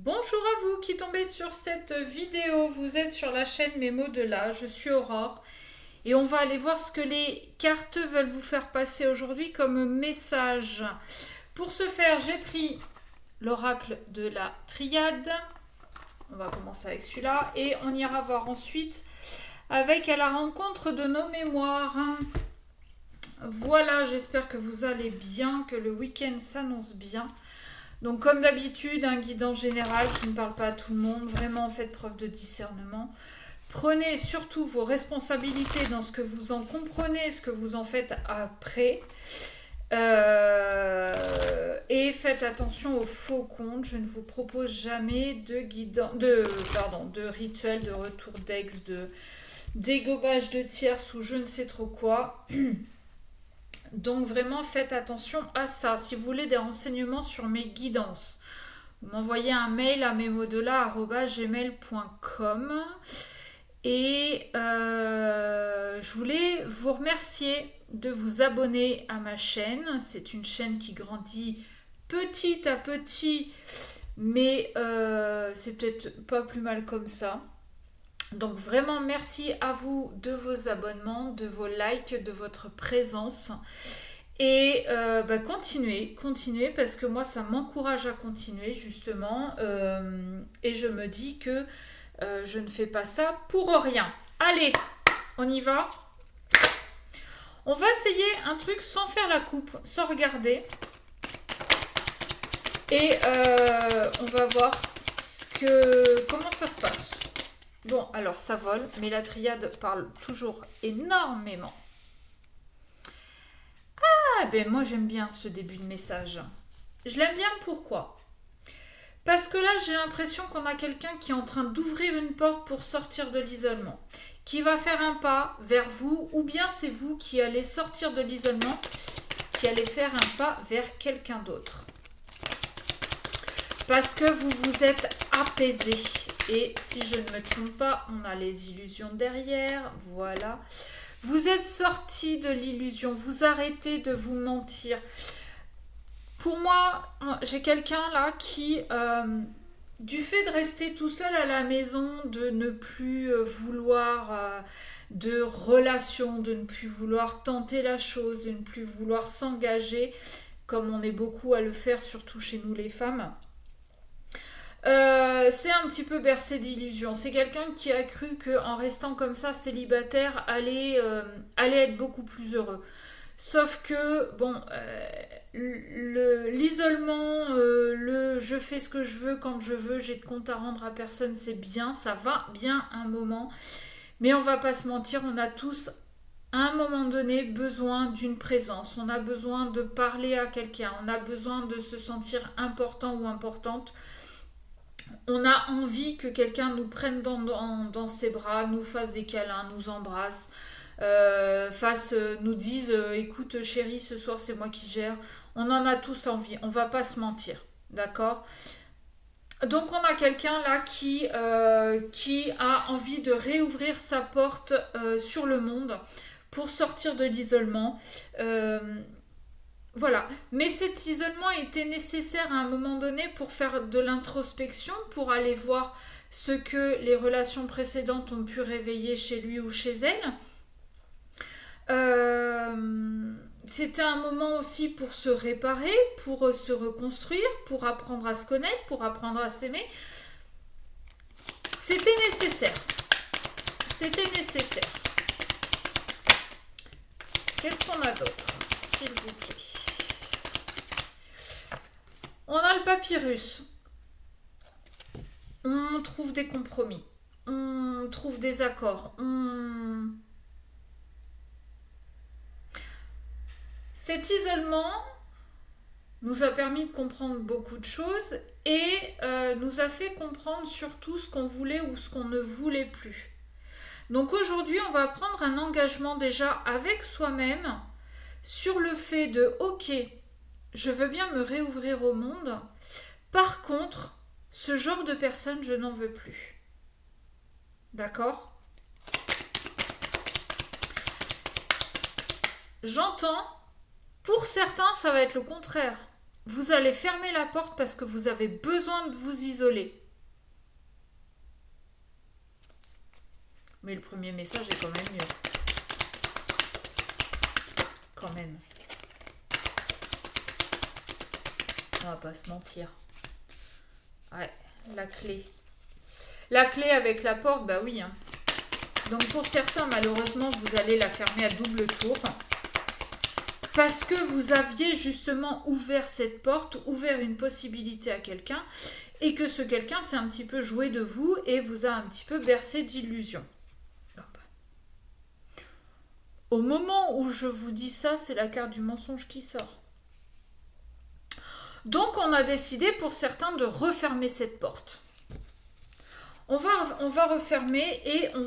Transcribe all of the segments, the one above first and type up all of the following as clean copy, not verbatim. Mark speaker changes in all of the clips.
Speaker 1: Bonjour à vous qui tombez sur cette vidéo, vous êtes sur la chaîne Mes mots de là, je suis Aurore et on va aller voir ce que les cartes veulent vous faire passer aujourd'hui comme message. Pour ce faire, j'ai pris l'oracle de la triade, on va commencer avec celui-là et on ira voir ensuite avec à la rencontre de nos mémoires. Voilà, j'espère que vous allez bien, que le week-end s'annonce bien. Donc comme d'habitude, un guidant général qui ne parle pas à tout le monde, vraiment faites preuve de discernement. Prenez surtout vos responsabilités dans ce que vous en comprenez, ce que vous en faites après. Et faites attention aux faux comptes. Je ne vous propose jamais de rituel, de retour d'ex, de dégobage de tierces ou je ne sais trop quoi. Donc vraiment faites attention à ça. Si vous voulez des renseignements sur mes guidances, vous m'envoyez un mail à memodelà@gmail.com. Et je voulais vous remercier de vous abonner à ma chaîne. C'est une chaîne qui grandit petit à petit, mais c'est peut-être pas plus mal comme ça. Donc vraiment merci à vous de vos abonnements, de vos likes, de votre présence. Et continuez parce que moi ça m'encourage à continuer justement. Et je me dis que je ne fais pas ça pour rien. Allez, on y va. On va essayer un truc sans faire la coupe, sans regarder. Et on va voir comment ça se passe. Bon, alors ça vole, mais la triade parle toujours énormément. Ah ben moi j'aime bien ce début de message. Je l'aime bien pourquoi ? Parce que là j'ai l'impression qu'on a quelqu'un qui est en train d'ouvrir une porte pour sortir de l'isolement. Qui va faire un pas vers vous, ou bien c'est vous qui allez sortir de l'isolement, qui allez faire un pas vers quelqu'un d'autre. Parce que vous vous êtes apaisé. Et si je ne me trompe pas, on a les illusions derrière. Voilà. Vous êtes sorti de l'illusion. Vous arrêtez de vous mentir. Pour moi, j'ai quelqu'un là qui, du fait de rester tout seul à la maison, de ne plus vouloir de relation, de ne plus vouloir tenter la chose, de ne plus vouloir s'engager, comme on est beaucoup à le faire, surtout chez nous les femmes. C'est un petit peu bercé d'illusions. C'est quelqu'un qui a cru qu'en restant comme ça célibataire allait être beaucoup plus heureux. Sauf que, bon, l'isolement, je fais ce que je veux quand je veux, j'ai de compte à rendre à personne, c'est bien, ça va bien un moment. Mais on va pas se mentir, on a tous à un moment donné besoin d'une présence. On a besoin de parler à quelqu'un, on a besoin de se sentir important ou importante. On a envie que quelqu'un nous prenne dans ses bras, nous fasse des câlins, nous embrasse, nous dise écoute chérie, ce soir c'est moi qui gère. On en a tous envie, on va pas se mentir, d'accord ? Donc on a quelqu'un là qui a envie de réouvrir sa porte sur le monde pour sortir de l'isolement. Voilà, mais cet isolement était nécessaire à un moment donné pour faire de l'introspection, pour aller voir ce que les relations précédentes ont pu réveiller chez lui ou chez elle. C'était un moment aussi pour se réparer, pour se reconstruire, pour apprendre à se connaître, pour apprendre à s'aimer. C'était nécessaire. C'était nécessaire. Qu'est-ce qu'on a d'autre, s'il vous plaît ? On a le papyrus. On trouve des compromis. On trouve des accords. Cet isolement nous a permis de comprendre beaucoup de choses et nous a fait comprendre surtout ce qu'on voulait ou ce qu'on ne voulait plus. Donc aujourd'hui, on va prendre un engagement déjà avec soi-même sur le fait de « Ok, je veux bien me réouvrir au monde. Par contre, ce genre de personne, je n'en veux plus. » D'accord ? J'entends, pour certains, ça va être le contraire. vous allez fermer la porte parce que vous avez besoin de vous isoler. Mais le premier message est quand même mieux. Quand même. On va pas se mentir. Ouais, la clé. La clé avec la porte, bah oui. Hein. Donc pour certains, malheureusement, vous allez la fermer à double tour. Parce que vous aviez justement ouvert cette porte, ouvert une possibilité à quelqu'un, et que ce quelqu'un s'est un petit peu joué de vous et vous a un petit peu bercé d'illusions. Au moment où je vous dis ça, c'est la carte du mensonge qui sort. Donc on a décidé pour certains de refermer cette porte. On va refermer et on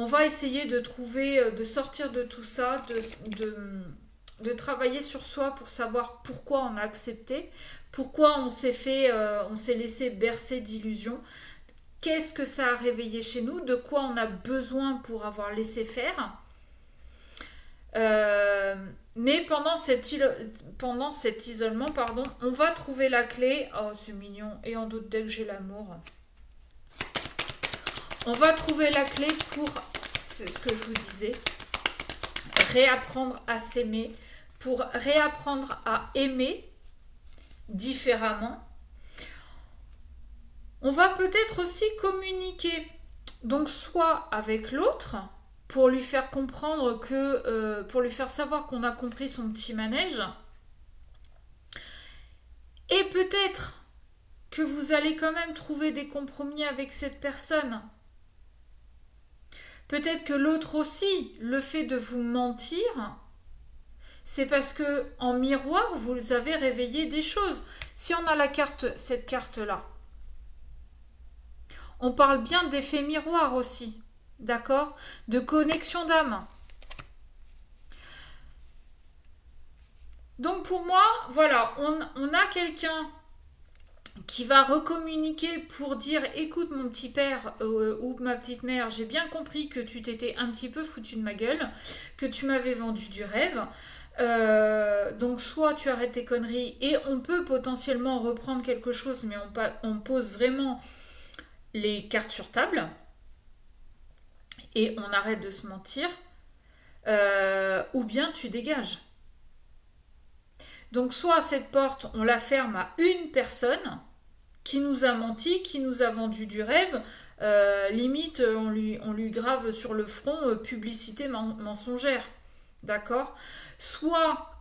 Speaker 1: va essayer de trouver, de sortir de tout ça, de travailler sur soi pour savoir pourquoi on a accepté, pourquoi on s'est laissé bercer d'illusions, qu'est-ce que ça a réveillé chez nous, de quoi on a besoin pour avoir laissé faire. Mais pendant cet isolement, on va trouver la clé. Oh, c'est mignon. Et en doute dès que j'ai l'amour. On va trouver la clé pour, c'est ce que je vous disais, réapprendre à s'aimer, pour réapprendre à aimer différemment. On va peut-être aussi communiquer, donc soit avec l'autre, pour lui faire comprendre pour lui faire savoir qu'on a compris son petit manège, et peut-être que vous allez quand même trouver des compromis avec cette personne. Peut-être que l'autre aussi, le fait de vous mentir, c'est parce que en miroir, vous avez réveillé des choses. Si on a cette carte-là, on parle bien d'effet miroir aussi, d'accord? De connexion d'âme. Donc pour moi, voilà, on a quelqu'un qui va recommuniquer pour dire écoute mon petit père ou ma petite mère, j'ai bien compris que tu t'étais un petit peu foutu de ma gueule, que tu m'avais vendu du rêve. Donc soit tu arrêtes tes conneries et on peut potentiellement reprendre quelque chose, mais on pose vraiment les cartes sur table et on arrête de se mentir, ou bien tu dégages. Donc soit cette porte, on la ferme à une personne qui nous a menti, qui nous a vendu du rêve, limite on lui grave sur le front publicité mensongère, d'accord? Soit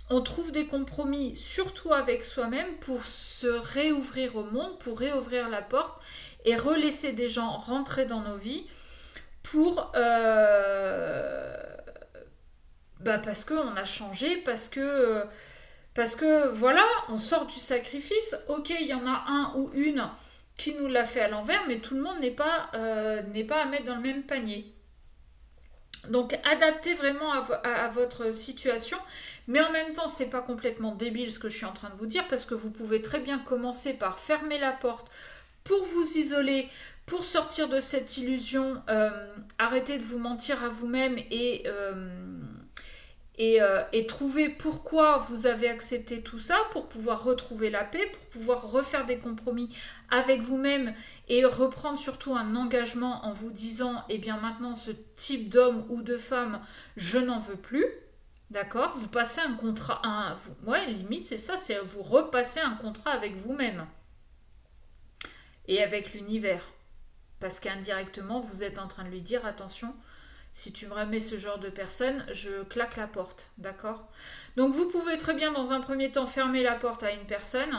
Speaker 1: on trouve des compromis, surtout avec soi-même, pour se réouvrir au monde, pour réouvrir la porte et relaisser des gens rentrer dans nos vies pour... parce qu'on a changé, parce que voilà, on sort du sacrifice. Ok, il y en a un ou une qui nous l'a fait à l'envers, mais tout le monde n'est pas à mettre dans le même panier. Donc adaptez vraiment à votre situation, mais en même temps c'est pas complètement débile ce que je suis en train de vous dire, parce que vous pouvez très bien commencer par fermer la porte pour vous isoler, pour sortir de cette illusion, arrêter de vous mentir à vous-même et trouver pourquoi vous avez accepté tout ça, pour pouvoir retrouver la paix, pour pouvoir refaire des compromis avec vous-même et reprendre surtout un engagement en vous disant eh bien maintenant ce type d'homme ou de femme je n'en veux plus, d'accord? Vous passez un contrat, limite c'est ça, c'est vous repassez un contrat avec vous-même et avec l'univers, parce qu'indirectement vous êtes en train de lui dire attention, si tu me remets ce genre de personne, je claque la porte, d'accord? Donc vous pouvez très bien dans un premier temps fermer la porte à une personne,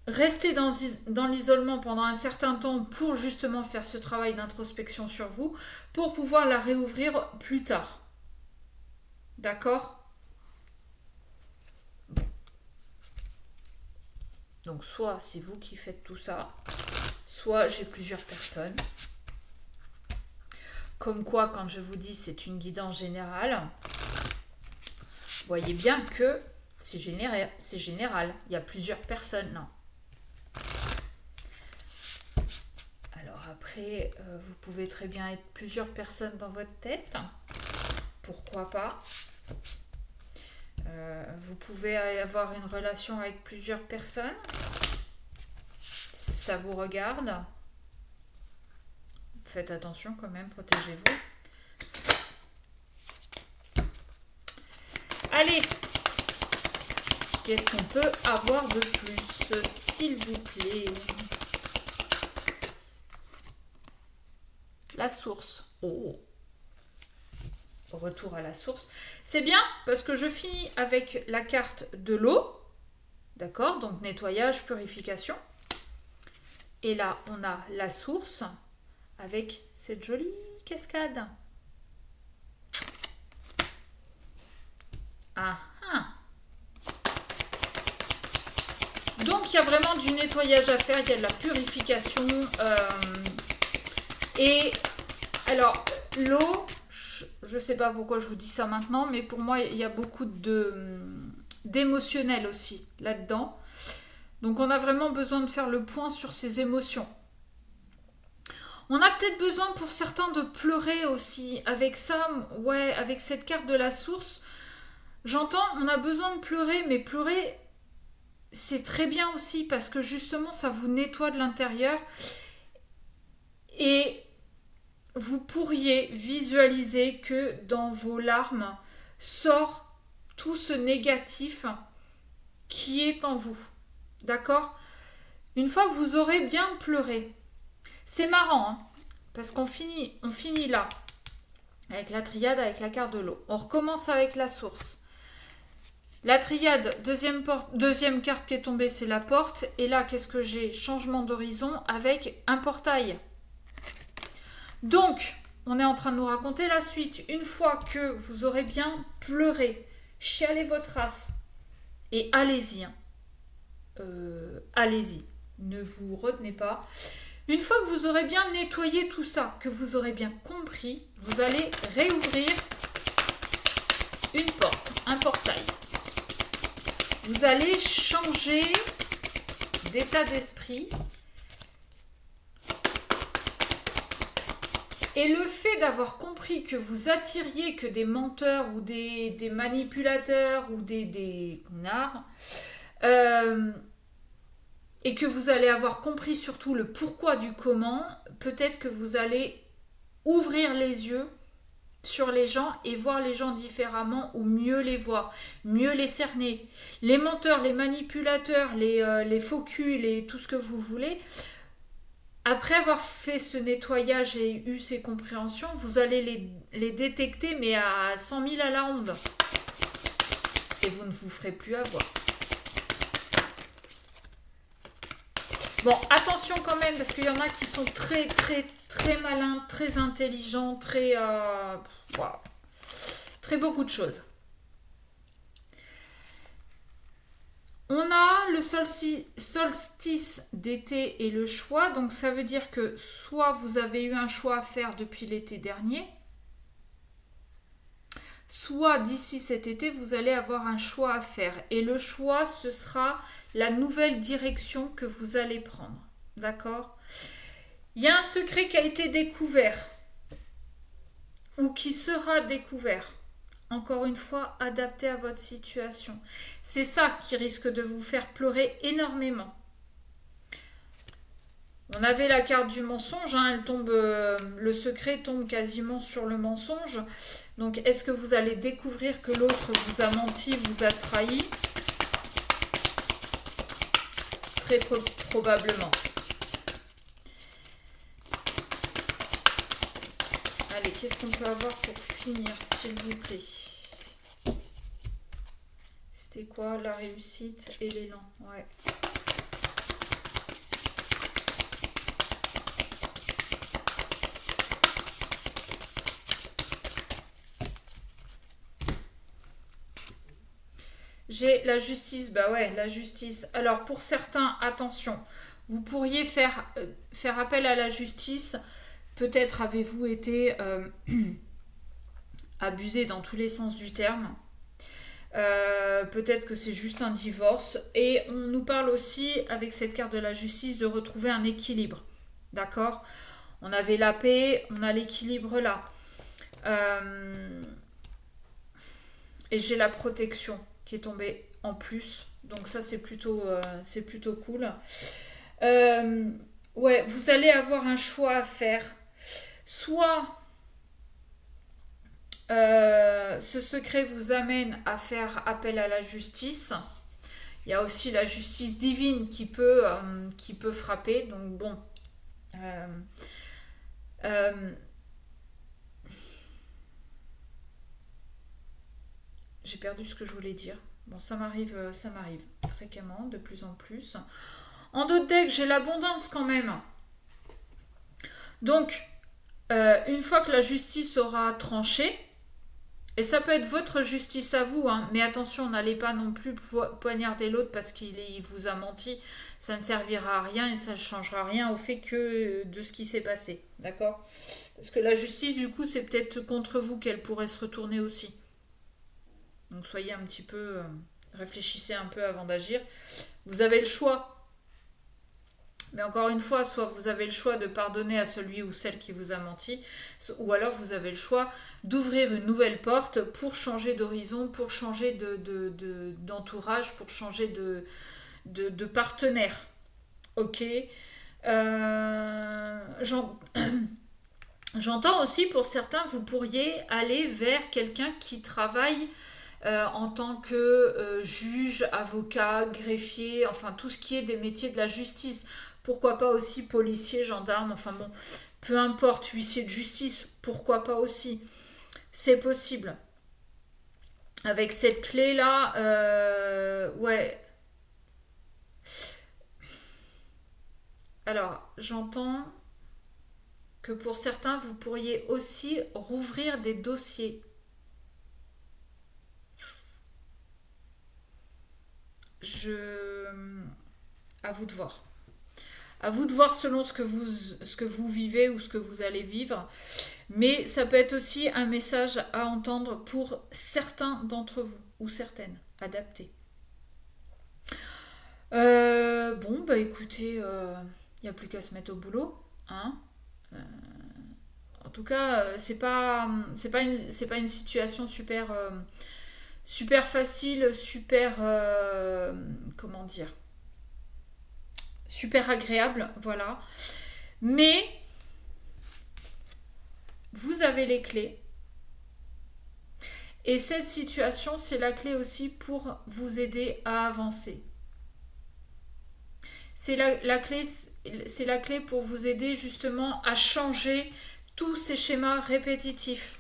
Speaker 1: rester dans l'isolement pendant un certain temps pour justement faire ce travail d'introspection sur vous, pour pouvoir la réouvrir plus tard. D'accord? Donc soit c'est vous qui faites tout ça, soit j'ai plusieurs personnes. Comme quoi, quand je vous dis c'est une guidance générale, voyez bien que c'est général. Il y a plusieurs personnes. Non. Alors après, vous pouvez très bien être plusieurs personnes dans votre tête. Pourquoi pas? Vous pouvez avoir une relation avec plusieurs personnes. Ça vous regarde. Faites attention quand même, protégez-vous. Allez, qu'est-ce qu'on peut avoir de plus, s'il vous plaît? La source. Oh. Retour à la source. C'est bien parce que je finis avec la carte de l'eau. D'accord? Donc nettoyage, purification. Et là, on a la source avec cette jolie cascade. Ah ah. Donc il y a vraiment du nettoyage à faire, il y a de la purification. Et alors, l'eau, je ne sais pas pourquoi je vous dis ça maintenant, mais pour moi, il y a beaucoup d'émotionnel aussi là-dedans. Donc on a vraiment besoin de faire le point sur ces émotions. On a peut-être besoin pour certains de pleurer aussi. Avec ça, ouais, avec cette carte de la source, j'entends, on a besoin de pleurer, mais pleurer, c'est très bien aussi parce que justement, ça vous nettoie de l'intérieur. Et vous pourriez visualiser que dans vos larmes sort tout ce négatif qui est en vous. D'accord? Une fois que vous aurez bien pleuré, c'est marrant, hein, parce qu'on finit là, avec la triade, avec la carte de l'eau. On recommence avec la source. La triade, deuxième carte qui est tombée, c'est la porte. Et là, qu'est-ce que j'ai? Changement d'horizon avec un portail. Donc, on est en train de nous raconter la suite. Une fois que vous aurez bien pleuré, chialez votre race, et allez-y. Allez-y. Ne vous retenez pas. Une fois que vous aurez bien nettoyé tout ça, que vous aurez bien compris, vous allez réouvrir une porte, un portail. Vous allez changer d'état d'esprit. Et le fait d'avoir compris que vous attiriez que des menteurs ou des manipulateurs ou des connards, et que vous allez avoir compris surtout le pourquoi du comment, peut-être que vous allez ouvrir les yeux sur les gens et voir les gens différemment ou mieux les voir, mieux les cerner. Les menteurs, les manipulateurs, les faux culs, tout ce que vous voulez, après avoir fait ce nettoyage et eu ces compréhensions, vous allez les détecter mais à 100 000 à la ronde. Et vous ne vous ferez plus avoir. Bon, attention quand même, parce qu'il y en a qui sont très, très, très malins, très intelligents, très... wow, très beaucoup de choses. On a le solstice d'été et le choix. Donc, ça veut dire que soit vous avez eu un choix à faire depuis l'été dernier, soit d'ici cet été, vous allez avoir un choix à faire. Et le choix, ce sera la nouvelle direction que vous allez prendre. D'accord? Il y a un secret qui a été découvert ou qui sera découvert. Encore une fois, adapté à votre situation. C'est ça qui risque de vous faire pleurer énormément. On avait la carte du mensonge, hein, elle tombe, le secret tombe quasiment sur le mensonge. Donc, est-ce que vous allez découvrir que l'autre vous a menti, vous a trahi? Très probablement. Allez, qu'est-ce qu'on peut avoir pour finir, s'il vous plaît? C'était quoi? La réussite et l'élan. Ouais. J'ai la justice, bah ouais, la justice. Alors pour certains, attention, vous pourriez faire appel à la justice. Peut-être avez-vous été abusé dans tous les sens du terme. Peut-être que c'est juste un divorce. Et on nous parle aussi, avec cette carte de la justice, de retrouver un équilibre. D'accord? On avait la paix, on a l'équilibre là. Et j'ai la protection. qui est tombé en plus. Donc ça, c'est plutôt cool. Ouais, vous allez avoir un choix à faire. Soit ce secret vous amène à faire appel à la justice. Il y a aussi la justice divine qui peut frapper. Donc bon. J'ai perdu ce que je voulais dire. Bon, ça m'arrive fréquemment, de plus en plus. En d'autres decks, j'ai l'abondance quand même. Donc, une fois que la justice aura tranché, et ça peut être votre justice à vous, hein, mais attention, n'allez pas non plus poignarder l'autre parce qu'il vous a menti. Ça ne servira à rien et ça ne changera rien au fait que de ce qui s'est passé. D'accord? Parce que la justice, du coup, c'est peut-être contre vous qu'elle pourrait se retourner aussi. Donc soyez un petit peu... réfléchissez un peu avant d'agir. Vous avez le choix. Mais encore une fois, soit vous avez le choix de pardonner à celui ou celle qui vous a menti, ou alors vous avez le choix d'ouvrir une nouvelle porte pour changer d'horizon, pour changer d'entourage, pour changer de partenaire. Ok. J'entends aussi pour certains, vous pourriez aller vers quelqu'un qui travaille en tant que juge, avocat, greffier, enfin tout ce qui est des métiers de la justice. Pourquoi pas aussi policier, gendarme, enfin bon, peu importe, huissier de justice, pourquoi pas aussi. C'est possible. Avec cette clé-là, ouais. Alors, j'entends que pour certains, vous pourriez aussi rouvrir des dossiers. À vous de voir. À vous de voir selon ce que vous vivez ou ce que vous allez vivre. Mais ça peut être aussi un message à entendre pour certains d'entre vous, ou certaines, adaptés. Bon, bah écoutez, il n'y a plus qu'à se mettre au boulot. Hein. En tout cas, c'est pas une situation super facile, comment dire, super agréable, voilà. Mais vous avez les clés. Et cette situation, c'est la clé aussi pour vous aider à avancer. C'est la clé pour vous aider justement à changer tous ces schémas répétitifs.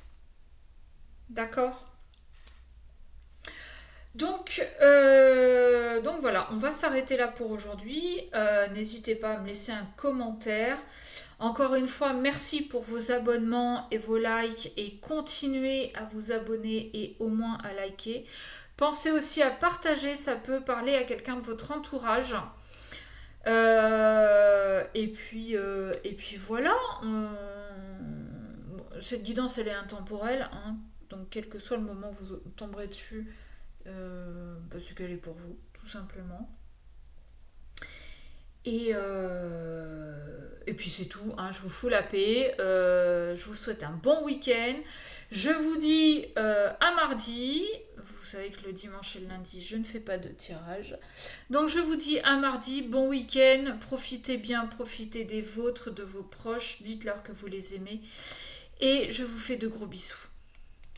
Speaker 1: D'accord ? Donc voilà, on va s'arrêter là pour aujourd'hui. N'hésitez pas à me laisser un commentaire. Encore une fois, merci pour vos abonnements et vos likes et continuez à vous abonner et au moins à liker. Pensez aussi à partager, ça peut parler à quelqu'un de votre entourage. Et puis voilà. Cette guidance, elle est intemporelle. Hein, donc quel que soit le moment où vous tomberez dessus, parce qu'elle est pour vous, tout simplement. Et puis c'est tout, hein, je vous fous la paix, je vous souhaite un bon week-end, je vous dis à mardi, vous savez que le dimanche et le lundi je ne fais pas de tirage, donc je vous dis à mardi, bon week-end, profitez bien, profitez des vôtres, de vos proches, dites-leur que vous les aimez, et je vous fais de gros bisous.